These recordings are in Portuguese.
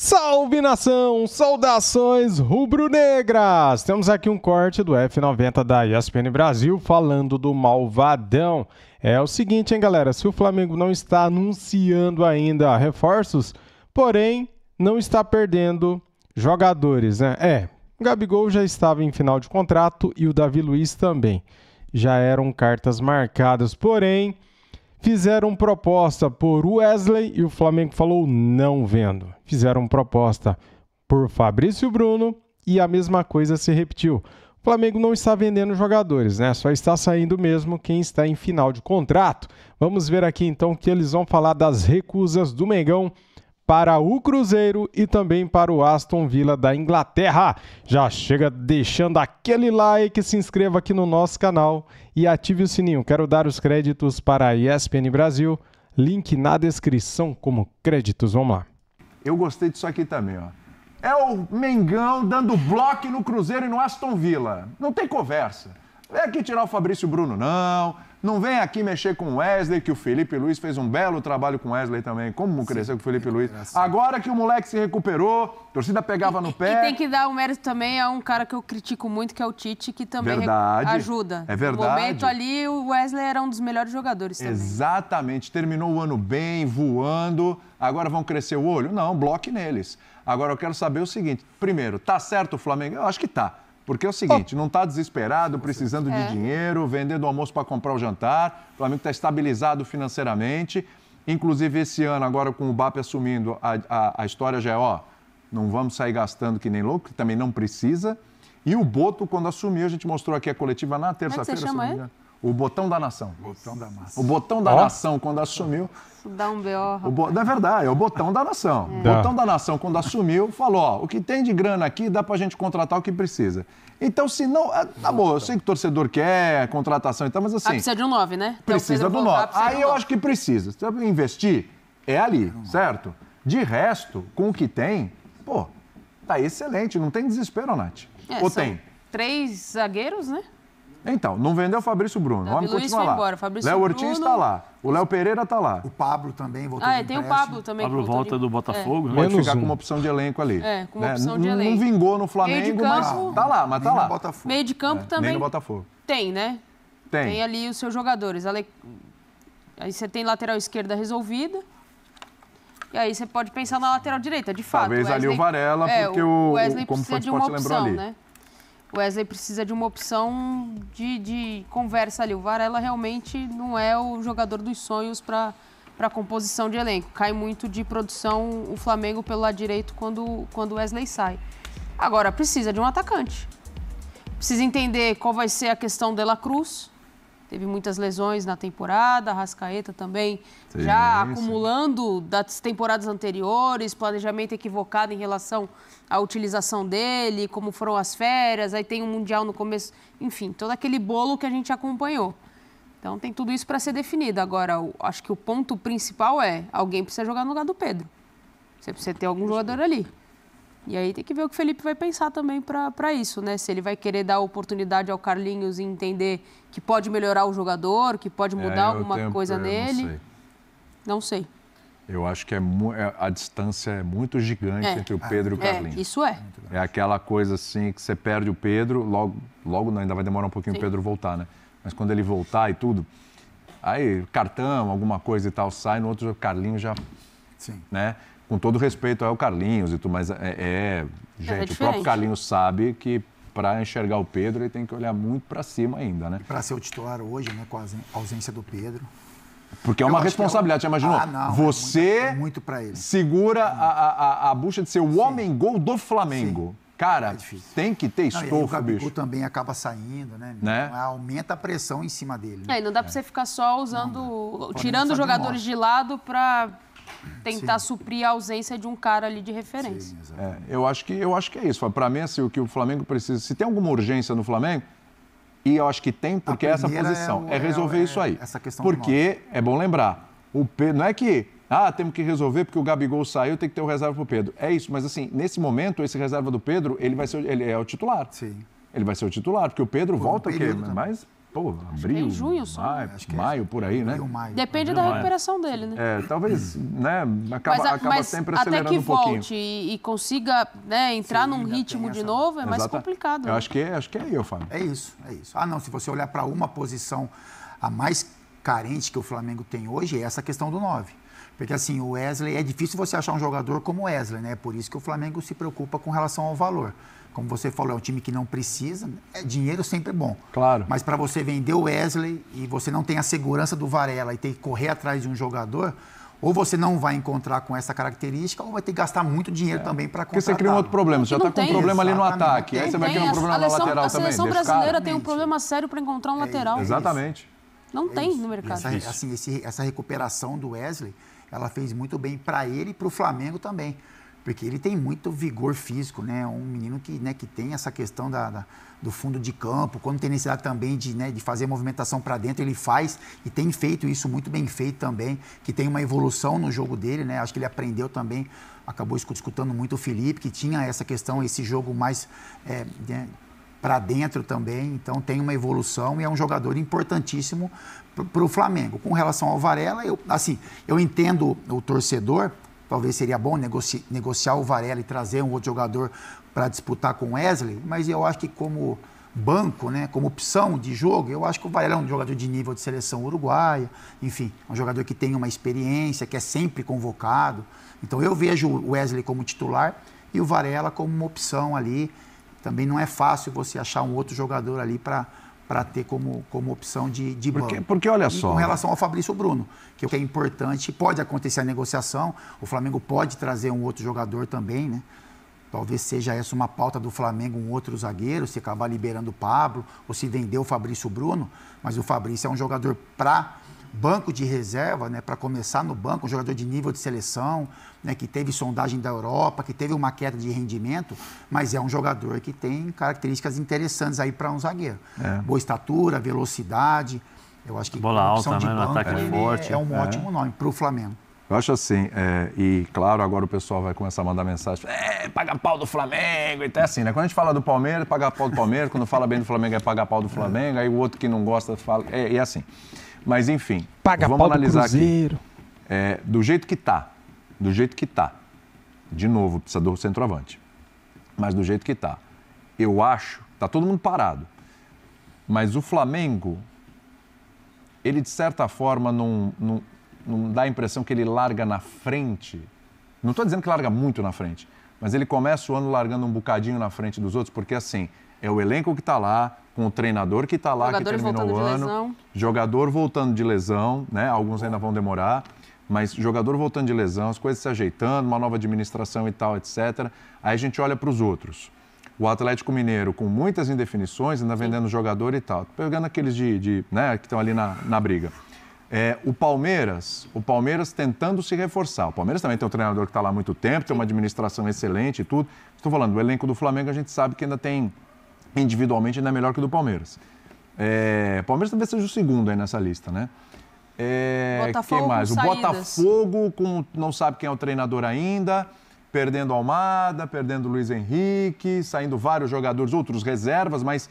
Salve nação, saudações rubro-negras! Temos aqui um corte do F90 da ESPN Brasil falando do Malvadão. É o seguinte, hein, galera, se o Flamengo não está anunciando ainda reforços, porém não está perdendo jogadores, né? O Gabigol já estava em final de contrato e o Davi Luiz também. Já eram cartas marcadas, porém fizeram proposta por Wesley e o Flamengo falou não vendo. Fizeram proposta por Fabrício Bruno e a mesma coisa se repetiu. O Flamengo não está vendendo jogadores, né? Só está saindo mesmo quem está em final de contrato. Vamos ver aqui então que eles vão falar das recusas do Mengão para o Cruzeiro e também para o Aston Villa da Inglaterra. Já chega deixando aquele like, se inscreva aqui no nosso canal e ative o sininho. Quero dar os créditos para a ESPN Brasil, link na descrição como créditos. Vamos lá. Eu gostei disso aqui também, ó. É o Mengão dando bloco no Cruzeiro e no Aston Villa. Não tem conversa. Vem aqui tirar o Fabrício Bruno, não. Não vem aqui mexer com o Wesley, que o Felipe Luiz fez um belo trabalho com o Wesley também. Como cresceu com o Felipe Luiz. Agora que o moleque se recuperou, a torcida pegava no pé. E tem que dar um mérito também a um cara que eu critico muito, que é o Tite, que também ajuda. É verdade. No momento ali, o Wesley era um dos melhores jogadores também. Exatamente. Terminou o ano bem, voando. Agora vão crescer o olho? Não, bloque neles. Agora eu quero saber o seguinte. Primeiro, tá certo o Flamengo? Eu acho que tá. Porque é o seguinte, não está desesperado, precisando de dinheiro, vendendo o almoço para comprar o jantar. O Flamengo está estabilizado financeiramente. Inclusive, esse ano, agora com o BAP assumindo, a história já é, não vamos sair gastando que nem louco, que também não precisa. E o Boto, quando assumiu, a gente mostrou aqui a coletiva na terça-feira. Como é que você chama ele? O Botão da Nação. Botão da Nação. O Botão da Nação, quando assumiu... Dá um B.O. Não é verdade, é o Botão da Nação. O Botão da Nação, quando assumiu, falou, o que tem de grana aqui dá pra gente contratar o que precisa. Então, se não... Tá bom, eu sei que o torcedor quer contratação e tal, mas assim... precisa de um 9, né? Precisa do 9. Aí eu acho que precisa. Se você investir, é ali, certo? De resto, com o que tem, tá excelente. Não tem desespero, Nath. Ou tem? 3 zagueiros, né? Então, não vendeu o Fabrício Bruno. Davi Vamos Luiz continuar foi lá. embora. Fabrício Léo Bruno... Ortiz está lá. O Léo Pereira está lá. O Pablo também voltou de tem o empréstimo. Pablo também. Pablo volta do Botafogo, né? Pode ficar com uma opção de elenco ali. Com uma opção de elenco. Não vingou no Flamengo, Meio de campo, mas tá lá, mas tá lá. Botafogo. Meio de campo também. Nem no Botafogo. Tem, né? Tem ali os seus jogadores. Aí você tem lateral esquerda resolvida. E aí você pode pensar na lateral direita, de fato. Talvez ali o Varela, porque o Wesley como precisa de uma opção, né? O Wesley precisa de uma opção de conversa ali. O Varela realmente não é o jogador dos sonhos para a composição de elenco. Cai muito de produção o Flamengo pelo lado direito quando o Wesley sai. Agora, precisa de um atacante. Precisa entender qual vai ser a questão de La Cruz. Teve muitas lesões na temporada, Arrascaeta também já acumulando das temporadas anteriores, planejamento equivocado em relação à utilização dele, como foram as férias, aí tem um Mundial no começo, enfim, todo aquele bolo que a gente acompanhou. Então tem tudo isso para ser definido. Agora, acho que o ponto principal é alguém precisa jogar no lugar do Pedro. Você precisa ter algum jogador ali. E aí tem que ver o que o Felipe vai pensar também para isso, né? Se ele vai querer dar oportunidade ao Carlinhos e entender que pode melhorar o jogador, que pode mudar alguma coisa nele. Não sei. Eu acho que a distância é muito gigante entre o Pedro e o Carlinhos. Isso é. É aquela coisa assim que você perde o Pedro, logo ainda vai demorar um pouquinho o Pedro voltar, né? Mas quando ele voltar e tudo, aí cartão, alguma coisa e tal, sai, no outro Carlinhos já... Sim. Né? Com todo respeito ao Carlinhos e tudo, mas gente, o próprio Carlinhos sabe que para enxergar o Pedro ele tem que olhar muito para cima ainda, né? Para ser o titular hoje, né, com a ausência do Pedro. Porque é uma responsabilidade, você imaginou? Não, você muito para ele. Segura a bucha de ser o homem-gol do Flamengo. Sim. Cara, tem que ter estofo, o Gabigol bicho. também acaba saindo, né? Então, aumenta a pressão em cima dele. Né? Não dá para você ficar só tirando os jogadores de lado para tentar suprir a ausência de um cara ali de referência. Sim, eu acho que é isso. Para mim, assim, o que o Flamengo precisa... Se tem alguma urgência no Flamengo, e eu acho que tem, porque é essa posição, é resolver isso aí. Essa questão porque, é bom lembrar, o Pedro, não é que... temos que resolver porque o Gabigol saiu, tem que ter o reserva para o Pedro. É isso, mas assim, nesse momento, esse reserva do Pedro, ele é o titular. Sim. Ele vai ser o titular, porque o Pedro volta o quê? Mais Pô, abril, em junho só. maio, por aí, né? Maio. Depende da recuperação dele, né? Talvez, né, acaba sempre acelerando um pouquinho. Até que volte e consiga, né, entrar num ritmo de novo, é mais complicado. Eu acho que é eu, Fábio. É isso. Ah, não, se você olhar para uma posição a mais carente que o Flamengo tem hoje, é essa questão do 9. Porque assim, o Wesley, é difícil você achar um jogador como o Wesley, né? Por isso que o Flamengo se preocupa com relação ao valor. Como você falou, é um time que não precisa, dinheiro sempre é bom. Claro. Mas para você vender o Wesley e você não tem a segurança do Varela e ter que correr atrás de um jogador, ou você não vai encontrar com essa característica, ou vai ter que gastar muito dinheiro também para contratar. Porque você cria um outro problema, você já está com um problema ali no ataque, aí você vai criar um problema na lateral também. A seleção brasileira tem um problema sério para encontrar um lateral. Exatamente. Não tem no mercado. Essa recuperação do Wesley, ela fez muito bem para ele e para o Flamengo também. Porque ele tem muito vigor físico, né? Um menino que tem essa questão do fundo de campo, quando tem necessidade também de fazer movimentação para dentro, ele faz e tem feito isso muito bem feito também, que tem uma evolução no jogo dele, né? Acho que ele aprendeu também, acabou escutando muito o Felipe, que tinha essa questão, esse jogo mais para dentro também, então tem uma evolução e é um jogador importantíssimo para o Flamengo. Com relação ao Varela, eu entendo o torcedor. Talvez seria bom negociar o Varela e trazer um outro jogador para disputar com o Wesley, mas eu acho que como banco, né, como opção de jogo, eu acho que o Varela é um jogador de nível de seleção uruguaia, enfim, um jogador que tem uma experiência, que é sempre convocado. Então eu vejo o Wesley como titular e o Varela como uma opção ali. Também não é fácil você achar um outro jogador ali para ter como opção de banco. Porque olha só... Com relação ao Fabrício Bruno, que é importante, pode acontecer a negociação, o Flamengo pode trazer um outro jogador também, né? Talvez seja essa uma pauta do Flamengo, um outro zagueiro, se acabar liberando o Pablo, ou se vender o Fabrício Bruno, mas o Fabrício é um jogador para banco de reserva, né, para começar no banco, um jogador de nível de seleção, né, que teve sondagem da Europa, que teve uma queda de rendimento, mas é um jogador que tem características interessantes aí para um zagueiro. Boa estatura, velocidade, eu acho que bola alta, de né, banco, no ataque forte. É um ótimo nome para o Flamengo. Eu acho assim, e claro, agora o pessoal vai começar a mandar mensagem, paga pau do Flamengo, então é assim, né? Quando a gente fala do Palmeiras, paga pau do Palmeiras, quando fala bem do Flamengo é pagar pau do Flamengo, aí o outro que não gosta fala, é assim. Mas enfim, vamos analisar aqui. Do jeito que tá, de novo, precisa do centroavante, mas do jeito que tá, eu acho, tá todo mundo parado, mas o Flamengo, ele de certa forma não dá a impressão que ele larga na frente. Não estou dizendo que larga muito na frente, mas ele começa o ano largando um bocadinho na frente dos outros, porque assim, é o elenco que está lá, com o treinador que está lá, que terminou o ano, jogador voltando de lesão, né? Alguns ainda vão demorar, mas jogador voltando de lesão, as coisas se ajeitando, uma nova administração e tal, etc. Aí a gente olha para os outros. O Atlético Mineiro, com muitas indefinições, ainda vendendo jogador e tal, pegando aqueles né, que estão ali na briga. O Palmeiras tentando se reforçar. O Palmeiras também tem um treinador que está lá há muito tempo, tem uma administração excelente e tudo. Estou falando, o elenco do Flamengo a gente sabe que ainda tem, individualmente, ainda é melhor que o do Palmeiras. O Palmeiras talvez seja o segundo aí nessa lista, né? Botafogo, quem mais? O saídas. Botafogo, não sabe quem é o treinador ainda, perdendo Almada, perdendo Luiz Henrique, saindo vários jogadores, outros reservas, mas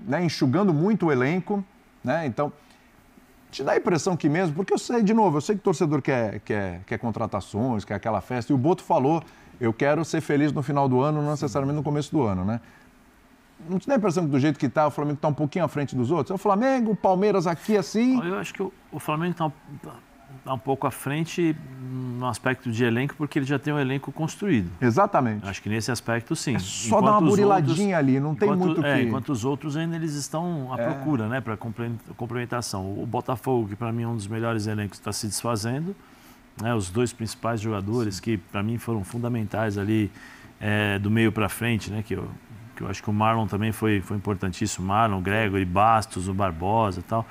né, enxugando muito o elenco, né? Então... te dá a impressão que mesmo, porque eu sei que o torcedor quer contratações, quer aquela festa, e o Boto falou, eu quero ser feliz no final do ano, não necessariamente no começo do ano, né? Não te dá a impressão que do jeito que está, o Flamengo está um pouquinho à frente dos outros? É o Flamengo, o Palmeiras aqui assim... Eu acho que o Flamengo está um pouco à frente no aspecto de elenco, porque ele já tem um elenco construído. Exatamente. Acho que nesse aspecto, sim. É só dar uma buriladinha ali, não tem muito o que... Enquanto os outros ainda eles estão à procura, né, para complementação. O Botafogo, que para mim é um dos melhores elencos, está se desfazendo. Né, os dois principais jogadores, que para mim foram fundamentais ali do meio para frente, né, que eu acho que o Marlon também foi importantíssimo. Marlon, Gregory, Bastos, o Barbosa e tal.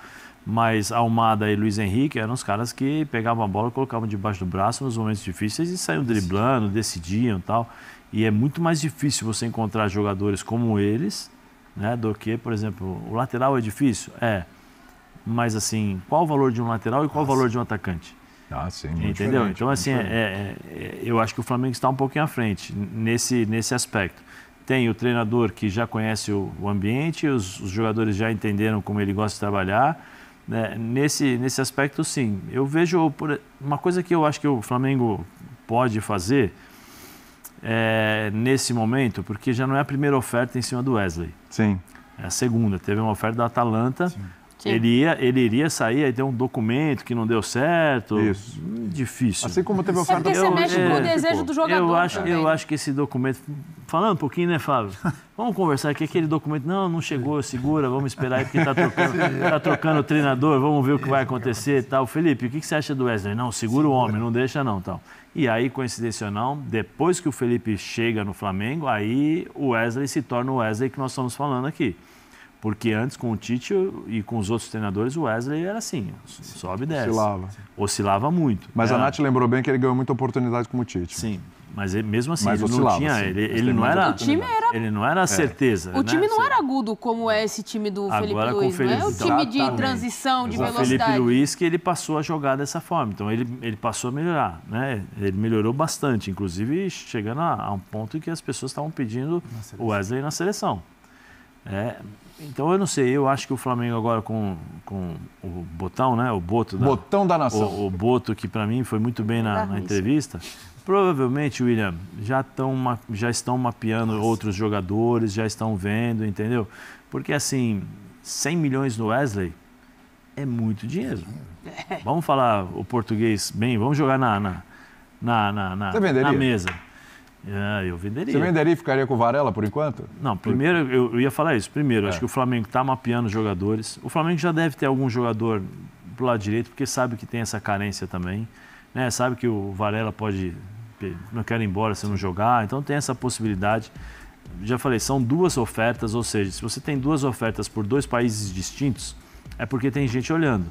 Mas Almada e Luiz Henrique eram os caras que pegavam a bola, colocavam debaixo do braço nos momentos difíceis e saíam driblando, decidiam e tal. E é muito mais difícil você encontrar jogadores como eles, né, do que, por exemplo, o lateral é difícil? Mas assim, qual o valor de um lateral e qual o valor de um atacante? Sim, entendeu? Então, assim, eu acho que o Flamengo está um pouquinho à frente nesse aspecto. tem o treinador que já conhece o ambiente, os jogadores já entenderam como ele gosta de trabalhar. Né? Nesse aspecto, sim. Eu vejo uma coisa que eu acho que o Flamengo pode fazer nesse momento, porque já não é a primeira oferta em cima do Wesley. Sim. É a segunda. Teve uma oferta da Atalanta. Sim. Ele iria sair, aí tem um documento que não deu certo. Isso. Difícil. Assim como teve oferta... Porque você mexe com o desejo do jogador eu acho que esse documento... Falando um pouquinho, né, Fábio? Vamos conversar aqui, aquele documento... Não chegou, segura, vamos esperar aí, porque tá trocando o treinador, vamos ver o que vai acontecer e tal. Felipe, o que você acha do Wesley? Não, segura o homem, não deixa não, tal. E aí, coincidencial não, depois que o Felipe chega no Flamengo, aí o Wesley se torna o Wesley que nós estamos falando aqui. Porque antes, com o Tite e com os outros treinadores, o Wesley era assim, sobe e desce. Oscilava muito. Mas a Nath lembrou bem que ele ganhou muita oportunidade como Tite. Sim, mas mesmo assim, mas ele não tinha... Ele não era, o time era... Ele não era certeza. O time não era agudo como é esse time do Felipe Luiz. Não é o time de transição, de velocidade. O Felipe Luiz que ele passou a jogar dessa forma. Então, ele passou a melhorar. Né? Ele melhorou bastante, inclusive chegando a um ponto em que as pessoas estavam pedindo o Wesley na seleção. Então, eu não sei, eu acho que o Flamengo agora com o Botão, né? O Boto Botão da nação. O Boto, que para mim foi muito bem na entrevista, provavelmente, William, já estão mapeando outros jogadores, já estão vendo, entendeu? Porque assim, 100 milhões no Wesley é muito dinheiro. Vamos falar o português bem, vamos jogar na mesa. Eu venderia. Você venderia e ficaria com o Varela por enquanto? Não, primeiro, eu ia falar isso. Primeiro, acho que o Flamengo está mapeando jogadores. O Flamengo já deve ter algum jogador pro lado direito, porque sabe que tem essa carência também. Né? Sabe que o Varela não quer ir embora se não jogar, então tem essa possibilidade. Já falei, são 2 ofertas, ou seja, se você tem 2 ofertas por 2 países distintos, é porque tem gente olhando.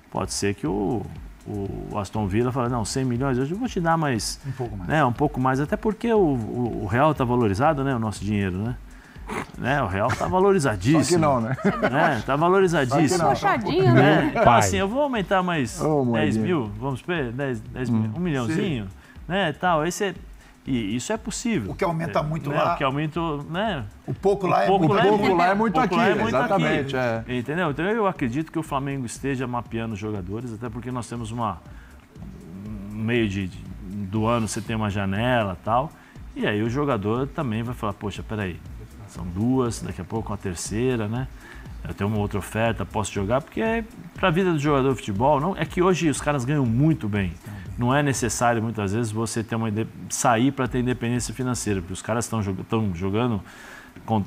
Pode ser que o Aston Villa fala, não, 100 milhões, eu vou te dar mais... Um pouco mais. Né, um pouco mais, até porque o real está valorizado, né, o nosso dinheiro, né? O real está valorizadíssimo. Só que não, né? Está valorizadíssimo. Puxadinho, né? Então, assim, eu vou aumentar mais 10 mil, vamos ver, 10 mil, 1 milhãozinho, né, tal, e isso é possível. O que aumenta muito né, lá... O que aumenta, né? O pouco lá é muito muito aqui. O pouco lá é muito aqui, exatamente. Entendeu? Então eu acredito que o Flamengo esteja mapeando os jogadores, até porque nós temos no meio do ano você tem uma janela e tal, e aí o jogador também vai falar, poxa, peraí, são 2, daqui a pouco uma terceira, né? Eu tenho uma outra oferta, posso jogar, porque para a vida do jogador de futebol, não, é que hoje os caras ganham muito bem. Não é necessário, muitas vezes, você ter sair para ter independência financeira, porque os caras estão jogando,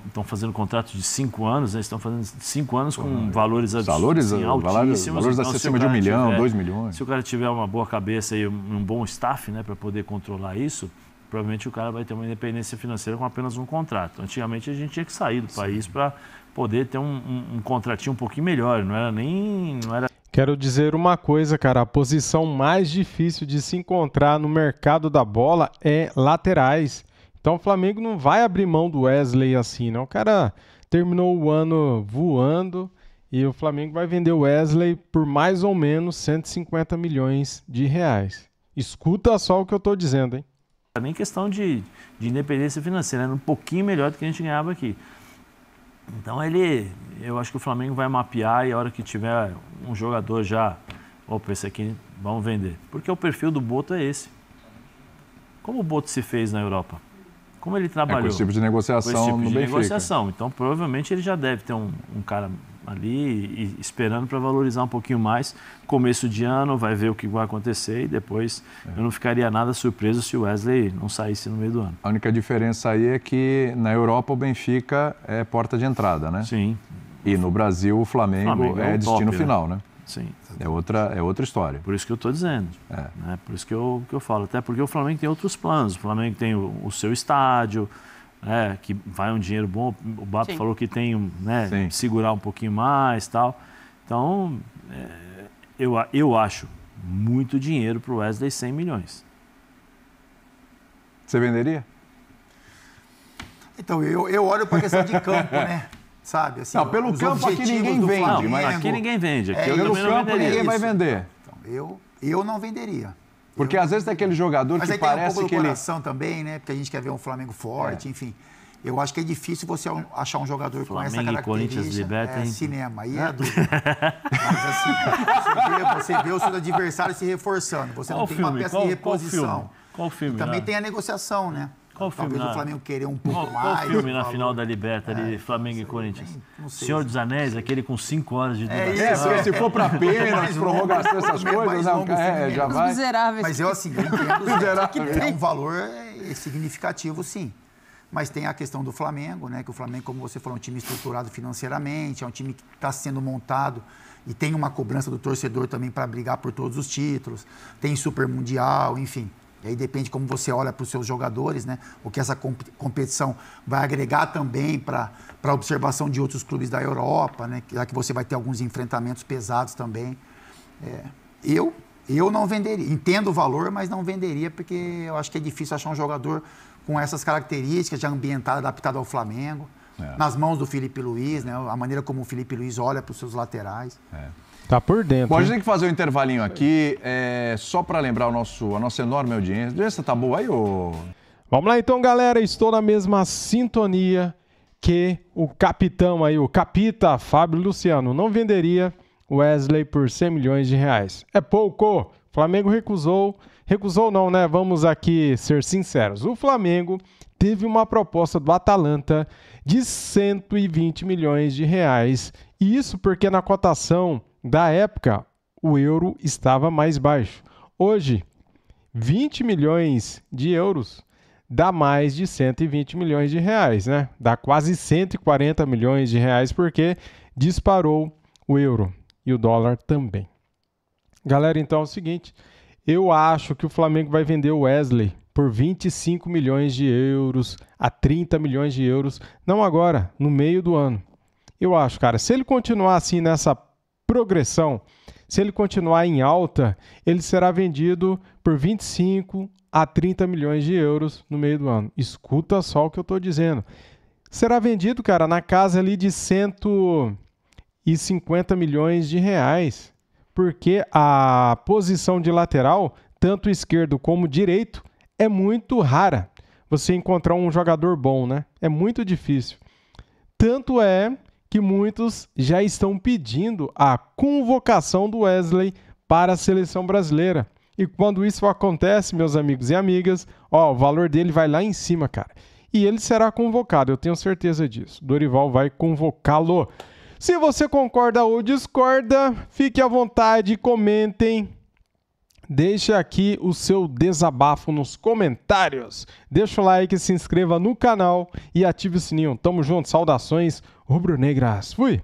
estão fazendo contratos de 5 anos, né? Estão fazendo 5 anos com valores altíssimos. Valores acima de 1 milhão, 2 milhões. Se o cara tiver uma boa cabeça e um bom staff, né, para poder controlar isso, provavelmente o cara vai ter uma independência financeira com apenas um contrato. Antigamente a gente tinha que sair do país para poder ter um contratinho um pouquinho melhor, não era... Quero dizer uma coisa, cara, a posição mais difícil de se encontrar no mercado da bola é laterais. Então o Flamengo não vai abrir mão do Wesley assim, não. O cara terminou o ano voando e o Flamengo vai vender o Wesley por mais ou menos 150 milhões de reais. Escuta só o que eu tô dizendo, hein? Nem questão de independência financeira, era um pouquinho melhor do que a gente ganhava aqui. Então eu acho que o Flamengo vai mapear e a hora que tiver um jogador já, opa, esse aqui vamos vender. Porque o perfil do Boto é esse. Como o Boto se fez na Europa? Como ele trabalhou? Com esse tipo de negociação no Benfica. Então provavelmente ele já deve ter um cara ali esperando para valorizar um pouquinho mais. Começo de ano, vai ver o que vai acontecer e depois eu não ficaria nada surpreso se o Wesley não saísse no meio do ano. A única diferença aí é que na Europa o Benfica é porta de entrada, né? Sim. E no Brasil o Flamengo é destino final, né? Sim. É outra história. Por isso que eu estou dizendo. Né? Por isso que eu falo. Até porque o Flamengo tem outros planos. O Flamengo tem o seu estádio, que vai um dinheiro bom. O Bato falou que tem, né, segurar um pouquinho mais e tal. Então, eu acho muito dinheiro para o Wesley, 100 milhões. Você venderia? Então, eu olho para a questão de campo, né? Sabe? Assim, não, pelo campo aqui ninguém vende. Mas aqui ninguém vende. Aqui pelo campo ninguém vai vender. Então, eu não venderia. Porque às vezes tem aquele jogador mas que aí parece tem um pouco que do coração também, né? Porque a gente quer ver um Flamengo forte, enfim. Eu acho que é difícil você achar um jogador com essa Flamengo e Corinthians característica. libertem. Cinema, aí é dúvida. Mas assim, você vê o seu adversário se reforçando. Você não tem uma peça de reposição. Qual filme? Também tem a negociação, né? Qual filme? Talvez o Flamengo querer um pouco mais. Qual filme na final da Liberta ali, Flamengo e Corinthians? Senhor dos Anéis, aquele com 5 anos de duração. Porque se for pra pênalti, prorrogação, essas coisas, já Os vai. miseráveis. Mas eu entendo que tem um valor significativo, sim. Mas tem a questão do Flamengo, né? Que o Flamengo, como você falou, é um time estruturado financeiramente, é um time que está sendo montado e tem uma cobrança do torcedor também para brigar por todos os títulos. Tem Super Mundial, enfim. E aí depende como você olha para os seus jogadores, né? O que essa competição vai agregar também para a observação de outros clubes da Europa, né? Já que você vai ter alguns enfrentamentos pesados também. Eu não venderia. Entendo o valor, mas não venderia, porque eu acho que é difícil achar um jogador com essas características, já ambientado, adaptado ao Flamengo. Nas mãos do Felipe Luiz, né? A maneira como o Felipe Luiz olha para os seus laterais. Tá por dentro. Bom, a gente tem que fazer um intervalinho aqui, só para lembrar a nossa enorme audiência. A audiência tá boa aí, ô? Vamos lá então, galera. Estou na mesma sintonia que o capitão aí, o capita Fábio Luciano. Não venderia Wesley por 100 milhões de reais. É pouco. O Flamengo recusou. Recusou não, né? Vamos aqui ser sinceros. O Flamengo teve uma proposta do Atalanta de 120 milhões de reais. E isso porque na cotação da época o euro estava mais baixo. Hoje, 20 milhões de euros dá mais de 120 milhões de reais, né? Dá quase 140 milhões de reais porque disparou o euro e o dólar também. Galera, então é o seguinte, eu acho que o Flamengo vai vender o Wesley por 25 milhões de euros a 30 milhões de euros, não agora, no meio do ano. Eu acho, cara, se ele continuar assim nessa progressão, se ele continuar em alta, ele será vendido por 25 a 30 milhões de euros no meio do ano. Escuta só o que eu estou dizendo. Será vendido, cara, na casa ali de 150 milhões de reais, porque a posição de lateral, tanto esquerdo como direito, é muito rara. Você encontrar um jogador bom, né? É muito difícil. Tanto é que muitos já estão pedindo a convocação do Wesley para a seleção brasileira. E quando isso acontece, meus amigos e amigas, o valor dele vai lá em cima, cara. E ele será convocado, eu tenho certeza disso. Dorival vai convocá-lo. Se você concorda ou discorda, fique à vontade, comentem. Deixe aqui o seu desabafo nos comentários. Deixa o like, se inscreva no canal e ative o sininho. Tamo junto, saudações rubro-negras. Fui!